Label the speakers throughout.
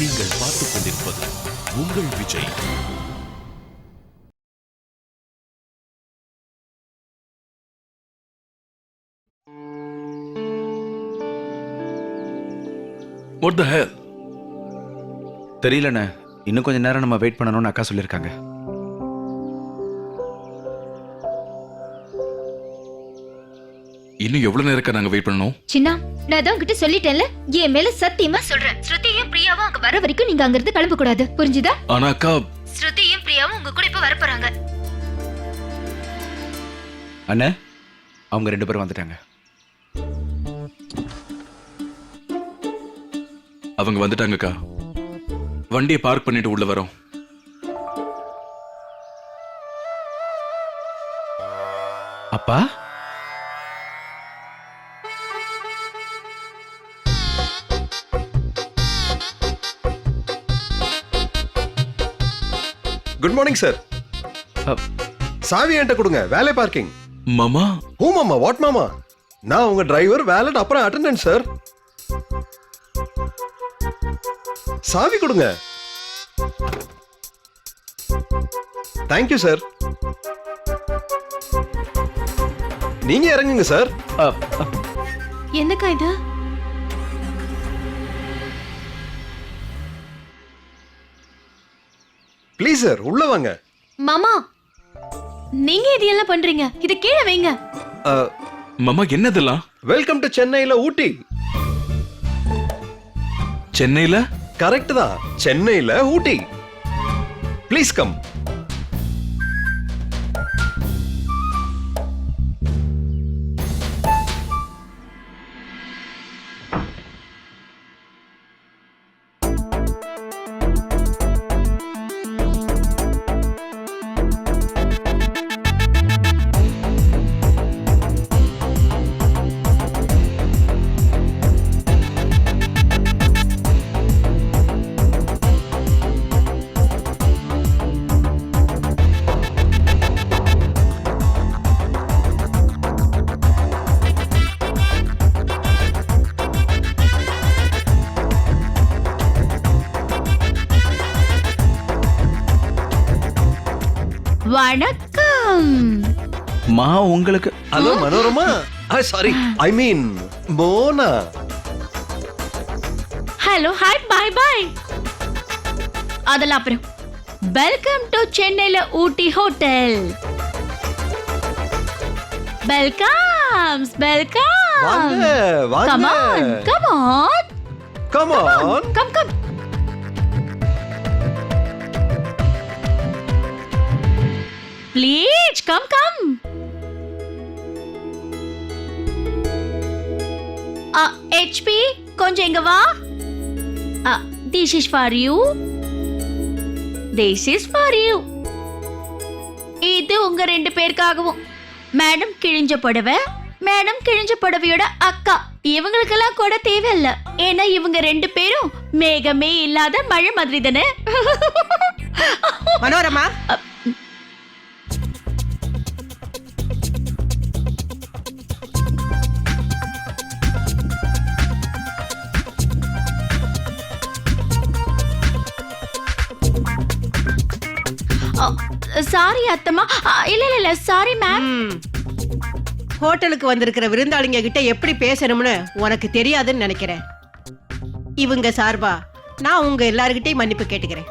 Speaker 1: நீங்கள் பார்த்துக் கொண்டிருப்பது உங்கள் விஜய். What the hell?
Speaker 2: தெரியலண்ணே, இன்னும் கொஞ்சம் நேரம் நம்ம வெயிட் பண்ணணும்னு அக்கா சொல்லியிருக்காங்க.
Speaker 1: இன்னும் எவ்வளவு நேரம் நாங்க வெயிட் பண்ணணும்?
Speaker 3: சின்னா, நான் தான் உங்ககிட்ட சொல்லிட்டேன்ல, என் மேல சத்தியமா சொல்றேன். ஸ்ருதியும் பிரியாவும் அங்க வர வரைக்கும் நீங்க அங்க இருந்து கிளம்ப கூடாது, புரிஞ்சுதா?
Speaker 1: ஆனா அக்கா,
Speaker 3: ஸ்ருதியும் பிரியாவும் உங்க கூட இப்ப வர போறாங்க.
Speaker 2: அண்ணே, அவங்க 2 பேரும் வந்துட்டாங்க.
Speaker 1: அவங்க வந்துட்டாங்கக்கா. வண்டியை பார்க் பண்ணிட்டு உள்ள வரோம்.
Speaker 2: அப்பா,
Speaker 4: குட் மார்னிங் சார். சாவி என்கிட்ட கொடுங்க. வேலை பார்க்கிங்.
Speaker 1: மாமா.
Speaker 4: ஹூ மாமா? வாட் மாமா? நான் உங்க டிரைவர், வேலட், அப்புறம் அட்டெண்டன்ட் சார். சாவி கொடுங்க. Thank you sir. நீங்க இறங்குங்க சார்.
Speaker 3: என்னக்கா இது?
Speaker 4: ப்ளீஸ் சார், உள்ள வாங்க.
Speaker 3: மாமா, நீங்க இது எல்லாம் பண்றீங்க? இது கீழே வைங்க.
Speaker 1: மாமா, என்னதெல்லாம்?
Speaker 4: வெல்கம் டு சென்னையில ஊட்டி.
Speaker 1: சென்னையில?
Speaker 4: கரெக்ட் தான், சென்னையில ஊட்டி. Please come.
Speaker 3: வணக்கம்.
Speaker 2: மா, உங்களுக்கு.
Speaker 4: Hello Manorama. Sorry, I mean Mona.
Speaker 3: Hello, hi, bye bye. அதெல்லாம் அப்புறம். வெல்கம் டு சென்னையில ஊட்டி ஹோட்டல். Welcome, welcome.
Speaker 4: வாங்க வாங்க.
Speaker 3: Come on, come on.
Speaker 4: Come on.
Speaker 3: Come come. Please, come. HP, கொஞ்சம் இங்க வா. This is for you. This is for you. இது உங்க 2 பேருக்காகவும். மேடம் கிழிஞ்ச புடவை, மேடம் கிழிஞ்ச புடவையோட அக்கா. இவங்களுக்கெல்லாம் கூட தேவையில்ல. ஏன்னா இவங்க 2 பேரும் மேகமே இல்லாத மழை மாதிரி தானே.
Speaker 5: மனோரமா,
Speaker 3: சாரி அத்தம்மா. இல்ல சாரி மேம்.
Speaker 5: ஹோட்டலுக்கு வந்திருக்கிற விருந்தாளிங்க கிட்ட எப்படி பேசணும்னு உனக்கு தெரியாதுன்னு நினைக்கிறேன். இவங்க சார்பா நான் உங்க எல்லார்கிட்டயும் மன்னிப்பு கேட்டுக்கிறேன்.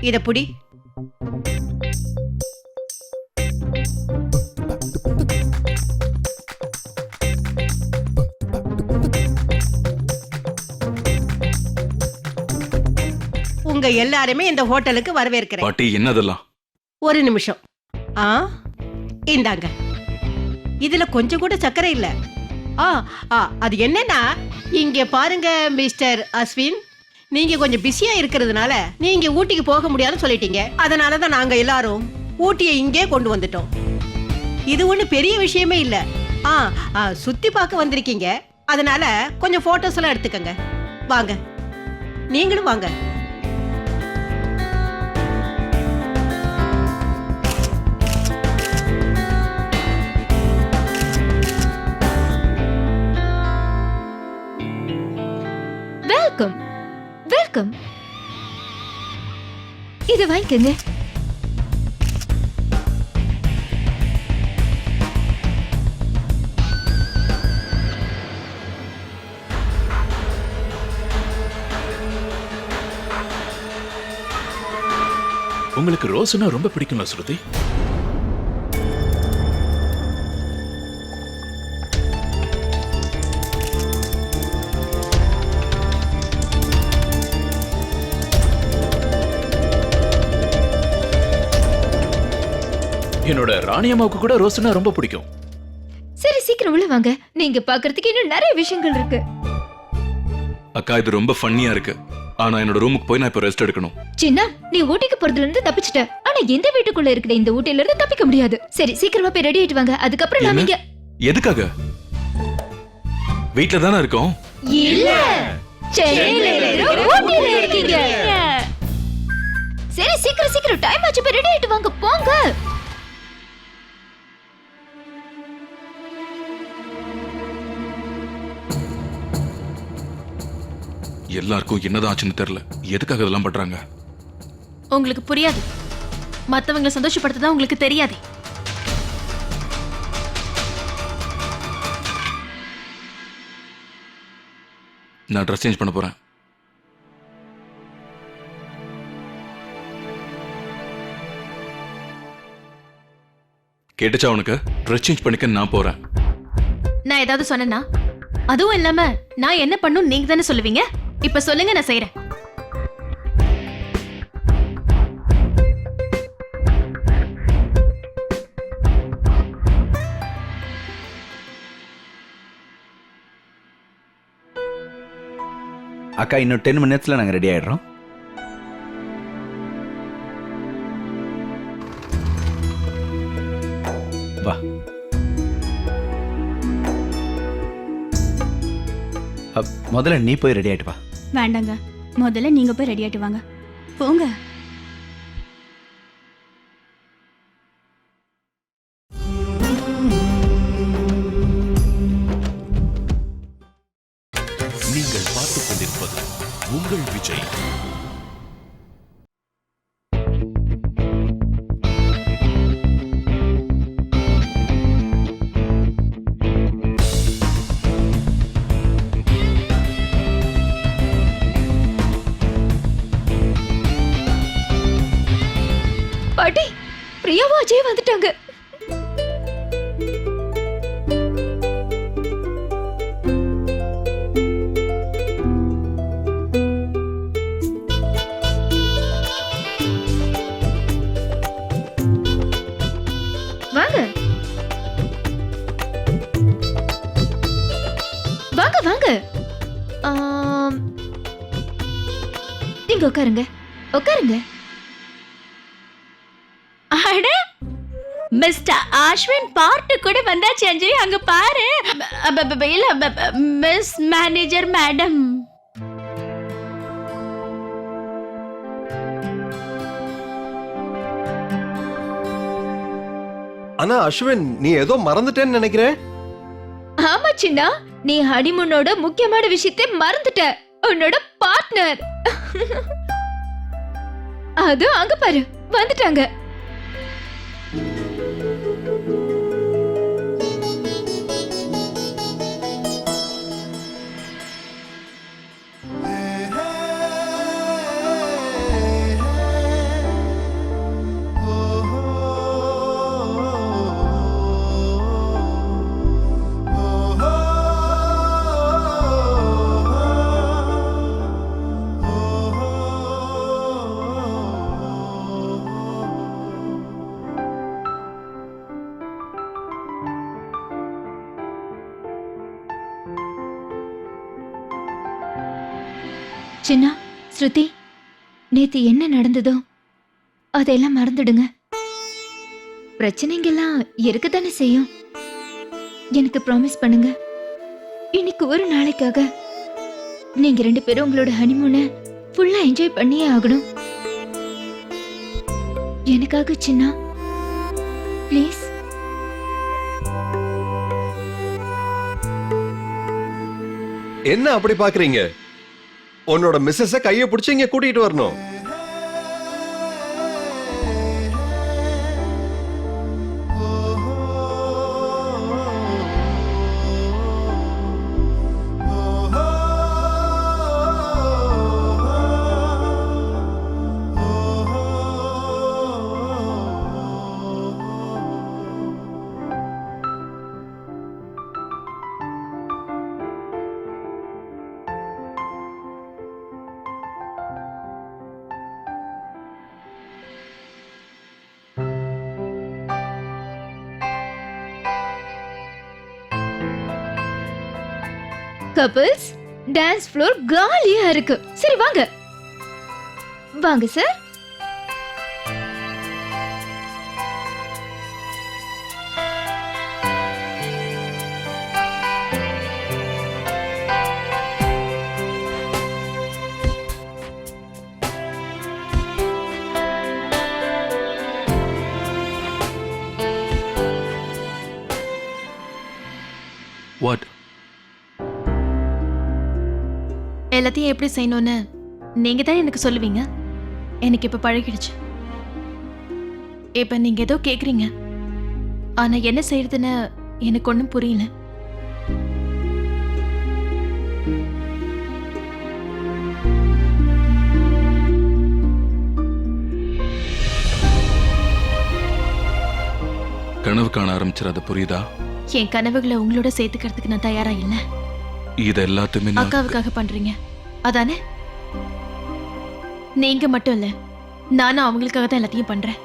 Speaker 5: இத புடி. உங்க எல்லாருமே இந்த ஹோட்டலுக்கு வரவேற்கிறேன்.
Speaker 1: பாட்டி, என்னதெல்லாம்?
Speaker 5: ஒரு நிமிஷம். இந்தாங்க. இதுல கொஞ்சம் கூட சக்கரை இல்ல. அது என்னன்னா, இங்க பாருங்க மிஸ்டர் அஸ்வின், நீங்க கொஞ்சம் பிஸியா இருக்கிறதுனால நீங்க ஊட்டிக்கு போக முடியாதுன்னு சொல்லிட்டீங்க. அதனாலதான் நாங்க எல்லாரும் ஊட்டியை இங்கே கொண்டு வந்துட்டோம். இது ஒண்ணு பெரிய விஷயமே இல்ல. சுத்தி பார்க்க வந்திருக்கீங்க, அதனால கொஞ்சம் போட்டோஸ் எல்லாம் எடுத்துக்கங்க. வாங்க, நீங்களும் வாங்க.
Speaker 6: வெல்கம். இதை வாங்கிக்கங்க.
Speaker 1: உங்களுக்கு ரோஸ்னா ரொம்ப பிடிக்கும்ல ஸ்ருதி? என்னோட ராணி அம்மாவுக்கு கூட ரோஸ்னா ரொம்ப பிடிக்கும்.
Speaker 6: சரி, சீக்கிரம் உள்ள வாங்க. நீங்க பாக்குறதுக்கு இன்னும் நிறைய விஷயங்கள் இருக்கு.
Speaker 1: அக்கா இது ரொம்ப ஃபன்னியா இருக்கு. ஆனா என்னோட ரூமுக்கு போய் நான் இப்ப ரெஸ்ட் எடுக்கணும்.
Speaker 6: சின்ன, நீ ஊட்டிக்கு போறதுல இருந்து தப்பிச்சிட்ட. ஆனா எந்த வீட்டுக்குள்ள இருக்கிற இந்த ஊட்டில இருந்து தப்பிக்க முடியாது. சரி, சீக்கிரமா போய் ரெடி ஆயிட்டு வாங்க. அதுக்கப்புறம் நாம இங்க.
Speaker 1: எதுக்காக? வீட்ல தானே இருக்கோம்.
Speaker 6: இல்ல, சென்னையில இருக்கிற ஊட்டில இருக்கீங்க. சரி, சீக்கிரம் சீக்கிரம் டைம் ஆச்சு. போய் ரெடி ஆயிட்டு வாங்க, போங்க.
Speaker 1: எல்லாருக்கும் என்னதான் ஆச்சுன்னு தெரியல. எதுக்காக இதெல்லாம் பண்றாங்க?
Speaker 3: உங்களுக்கு புரியாது. மத்தவங்களை சந்தோஷப்படுத்ததான் உங்களுக்கு தெரியாது.
Speaker 1: நான் ட்ரெஸ் சேஞ்ச் பண்ண போறேன். கேட்டுச்சா உனக்கு? ட்ரெஸ் சேஞ்ச் பண்ணிக்க நான் போறேன்.
Speaker 3: நான் ஏதாவது சொன்னேன்னா? அதுவும் இல்லாம நான் என்ன பண்ணும் நீங்க தானே சொல்லுவீங்க. இப்ப சொல்லுங்க, நான் செய்யறேன்.
Speaker 2: அக்கா இன்னும் 10 மினிட்ஸ்ல நாங்க ரெடி ஆயிடுறோம். வா. முதல்ல நீ போய் ரெடி ஆயிட்டு வா.
Speaker 3: வேண்டாங்க, முதல்ல நீங்க போய் ரெடி ஆயிட்டு வாங்க. போங்க.
Speaker 7: நீங்கள் பார்த்துக் கொண்டிருப்பது உங்கள் விஜய்.
Speaker 6: பாட்டி, பிரியாவும் அஜய் வந்துட்டாங்க. வாங்க வாங்க வாங்க. நீங்க உட்காருங்க, உட்காருங்க.
Speaker 3: அட, மிஸ்டர் அஸ்வின் பார்ட்டி கூட வந்தாச்சு. அஞ்சலி அங்க பாரு. இல்ல, மிஸ் மேனேஜர் மேடம்.
Speaker 4: ஆனா அஸ்வின், நீ ஏதோ மறந்துட்டேன்னு நினைக்கிறேன்.
Speaker 6: ஆமா சின்னா, நீ ஹனிமூனோட முக்கியமான விஷயத்தை மறந்துட்ட. உன்னோட பார்ட்னர். அது அங்க பாரு, வந்துட்டாங்க. சின்னா, ஸ்ருதி, நேத்து என்ன நடந்ததோ அதெல்லாம் மறந்துடுங்க. பிரச்சனைங்கெல்லாம் இருக்கத்தானே செய்யும். எனக்கு ப்ராமிஸ் பண்ணுங்க, இன்னைக்கு ஒரு நாளைக்காக நீங்க 2 பேரும் உங்களோட ஹனிமூனை ஃபுல்லா என்ஜாய் பண்ணியே ஆகணும். எனக்காக சின்னா, ப்ளீஸ்.
Speaker 4: என்ன அப்படி பாக்குறீங்க? உன்னோட மிஸ்ஸஸ கைய பிடிச்சு இங்க கூட்டிட்டு வரணும்.
Speaker 6: கப்பிள்ஸ் டான்ஸ் ஃப்ளோர் காலியா இருக்கு. சரி வாங்க வாங்க சார்.
Speaker 1: வாட்?
Speaker 3: எல்லாத்தையும் எப்படி செய்யணும்னு நீங்க தான் எனக்கு சொல்லுவீங்க. எனக்கு இப்ப பழகிடுச்சு. இப்ப நீங்க ஏதோ கேக்குறீங்க, ஆனா என்ன செய்யறதுன்னு எனக்கு ஒண்ணும் புரியல.
Speaker 1: கனவு காண ஆரம்பிச்சிடாத, புரியுதா?
Speaker 3: என் கனவுகளை உங்களோட சேர்த்துக்கிறதுக்கு நான் தயாரா இல்ல.
Speaker 1: இது எல்லாத்தையுமே நான்
Speaker 3: அக்காவுக்காக பண்றீங்க அதானே? நீங்க மட்டும் இல்ல, நானும் அவங்களுக்காக தான் எல்லாத்தையும் பண்றேன்.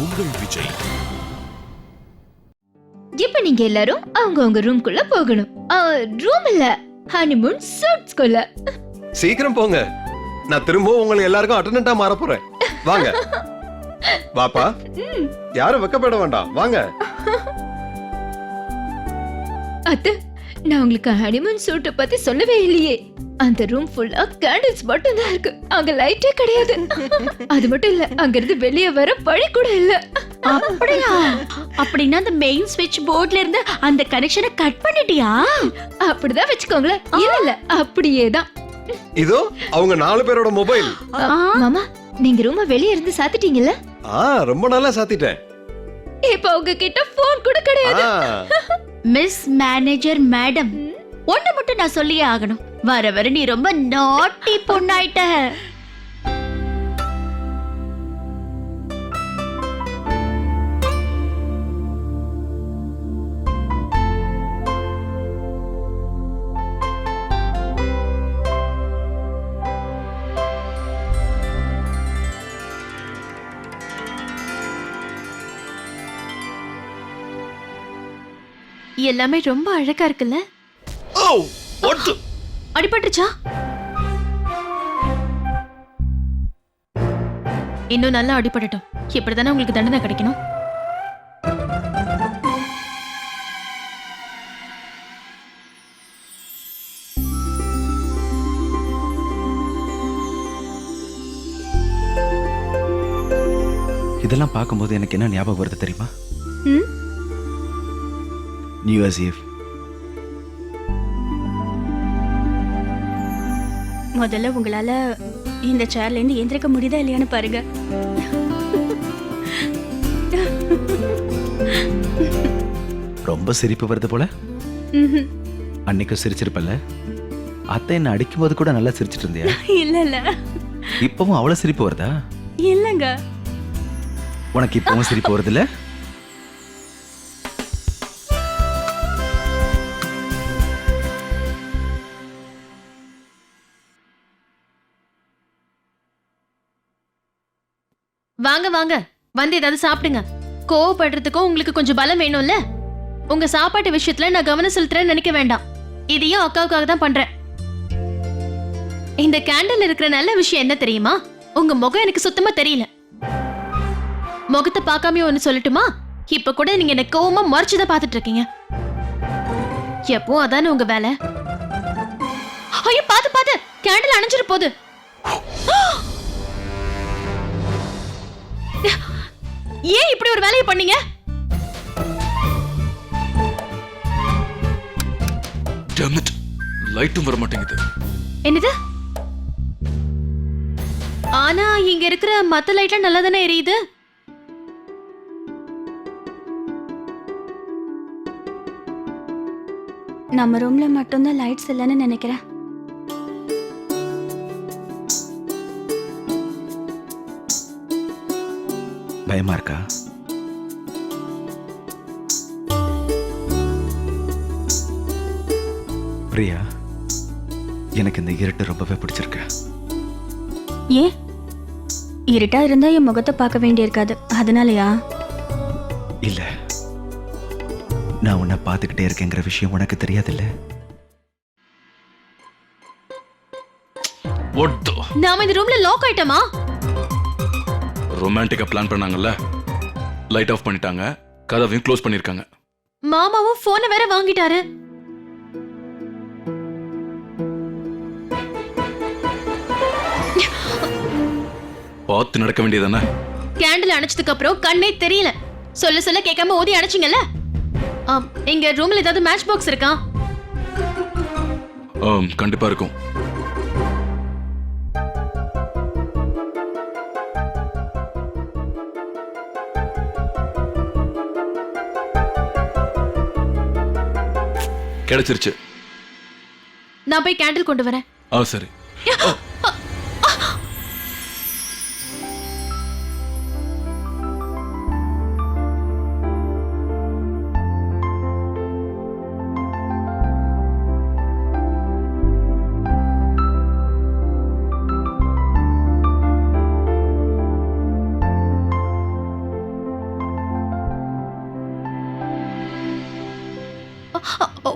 Speaker 7: உங்கள் விஜய்.
Speaker 6: இப்ப நீங்க எல்லாரும் அவங்க ரூம்குள்ள போகணும். ரூம் இல்ல, ஹனிமூன் சூட்ஸ்குள்ள.
Speaker 4: சீக்கிரம் போங்க, நான் திரும்பவும் உங்களுக்கு எல்லாருக்கும் அட்டெண்டா மாற போறேன். வாங்க வாப்பா, யாரும் வெக்கப்பட வேண்டாம், வாங்க.
Speaker 6: அத்தை, நான் உங்களுக்கு ஹனிமூன் சூட்டை பத்தி சொல்லவே இல்லையே. அந்த ரூம் ஃபுல்லா கேண்டில்ஸ் மட்டும் தான் இருக்கு, அங்க லைட்டே கிடையாது. அது மட்டும் இல்ல, அங்க இருந்து வெளியே வர வழி கூட இல்ல.
Speaker 3: அப்படியா? அப்படின்னா அந்த மெயின் ஸ்விட்ச் போர்ட்ல இருந்து அந்த கனெக்ஷனை கட் பண்ணிட்டியா?
Speaker 6: அப்படிதான் வச்சுக்கோங்களேன். இல்ல இல்ல, அப்படியே தான்.
Speaker 4: இதோ அவங்க 4 பேரோட மொபைல்.
Speaker 6: மாமா, நீங்க ரூம வெளிய இருந்து சாத்திட்டீங்கல்ல?
Speaker 4: ரொம்ப நாளா சாத்திட்டேன்.
Speaker 6: இப்ப உங்க கிட்ட போன் கூட கிடையாது.
Speaker 3: மிஸ் மேனேஜர் மேடம், ஒண்ணு மட்டும் நான் சொல்லியே ஆகணும். வர வர நீ ரொம்ப நாட்டி பொண்ணாயிட்ட. எல்லாமே ரொம்ப அழகா இருக்குல்ல? அடிபட்டுச்சா? இன்னும் நல்லா அடிபடட்டும். இப்படிதானே உங்களுக்கு தண்டனை கிடைக்கணும்.
Speaker 2: இதெல்லாம் பார்க்கும்போது எனக்கு என்ன ஞாபகம் வருது தெரியுமா? New years eve.
Speaker 8: முதல்ல உங்களால இந்த சேர்ல இருந்து எந்திரிக்க முடியுதா இல்லையான்னு பாருங்க.
Speaker 2: ரொம்ப சிரிப்பு வருது போல. அன்னைக்கு சிரிச்சிருப்பல்ல? அத்தை என்ன அடிக்கும் போது கூட நல்லா சிரிச்சிட்டு இருந்தியா?
Speaker 8: இல்ல இல்ல,
Speaker 2: இப்பவும் அவ்வளவு சிரிப்பு வருதா?
Speaker 8: இல்லங்க.
Speaker 2: உனக்கு இப்பவும் சிரிப்பு வருது இல்ல?
Speaker 3: வாங்க வாங்க, வந்து ஏதாவது சாப்பிடுங்க. கோவப்படுறதுக்கும் உங்களுக்கு கொஞ்சம் பலம் வேணும்ல. உங்க சாப்பாட்டு விஷயத்துல நான் கவனம் செலுத்துறேன்னு நினைக்க வேண்டாம். இதையும் அக்காவுக்காக தான் பண்றேன். இந்த கேண்டில் இருக்கிற நல்ல விஷயம் என்ன தெரியுமா? உங்க முகம் எனக்கு சுத்தமா தெரியல. முகத்தை பார்க்காம ஒன்னு சொல்லட்டுமா? இப்ப கூட நீங்க என்ன கோவமா மறைச்சுதான் பாத்துட்டு இருக்கீங்க. எப்பவும் அதானே உங்க வேலை. ஐயோ, பாத்து பாத்து, கேண்டில் அணைஞ்சிரு போகுது. ஏன் இப்படி ஒரு வேலையை பண்ணீங்க?
Speaker 1: Damn it. லைட்டும் வர மாட்டேங்குது.
Speaker 3: என்னது? ஆனா இங்க இருக்கிற மத்த லைட்லாம் நல்லா தானே எரியுது.
Speaker 8: நம்ம ரூம்ல மட்டும்தான் லைட்ஸ் இல்லைன்னு நினைக்கிறேன்.
Speaker 2: பயமா இருக்கா? பிரியா, எனக்கு இந்த இருட்டு ரொம்பவே பிடிச்சிருக்கு.
Speaker 8: ஏன்? இருட்டா இருந்தா என் முகத்தை பார்க்க வேண்டியிருக்காது, அதனாலயா?
Speaker 2: இல்ல, நான் உன்னை பார்த்துக்கிட்டே இருக்கேங்கிற விஷயம் உனக்கு தெரியாதுல்ல?
Speaker 3: நாம இந்த ரூம்ல லாக் ஆயிட்டோமா?
Speaker 1: ரொமான்டிக்கா பிளான் பண்ணாங்கல்ல, லைட் ஆஃப் பண்ணிட்டாங்க, கதவையும் க்ளோஸ் பண்ணிருக்காங்க.
Speaker 3: மாமாவும் போனை வேற வாங்கிட்டாரு.
Speaker 1: பார்த்து நடக்க வேண்டியதானே?
Speaker 3: கேண்டில் அணைச்சதுக்கு அப்புறம் கண்ணே தெரியல. சொல்ல சொல்ல கேட்காம ஓதி அணைச்சிங்கல்ல. இங்க ரூம்ல ஏதாவது மேட்ச் பாக்ஸ் இருக்கா?
Speaker 1: கண்டிப்பா இருக்கும். கிடைச்சிருச்சு.
Speaker 3: நான் போய் கேண்டில் கொண்டு வரேன்.
Speaker 1: சரி.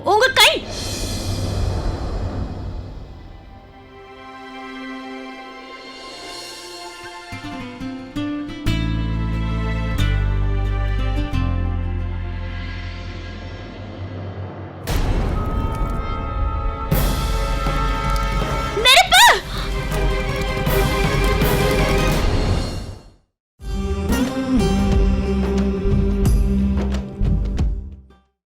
Speaker 3: உங்க கை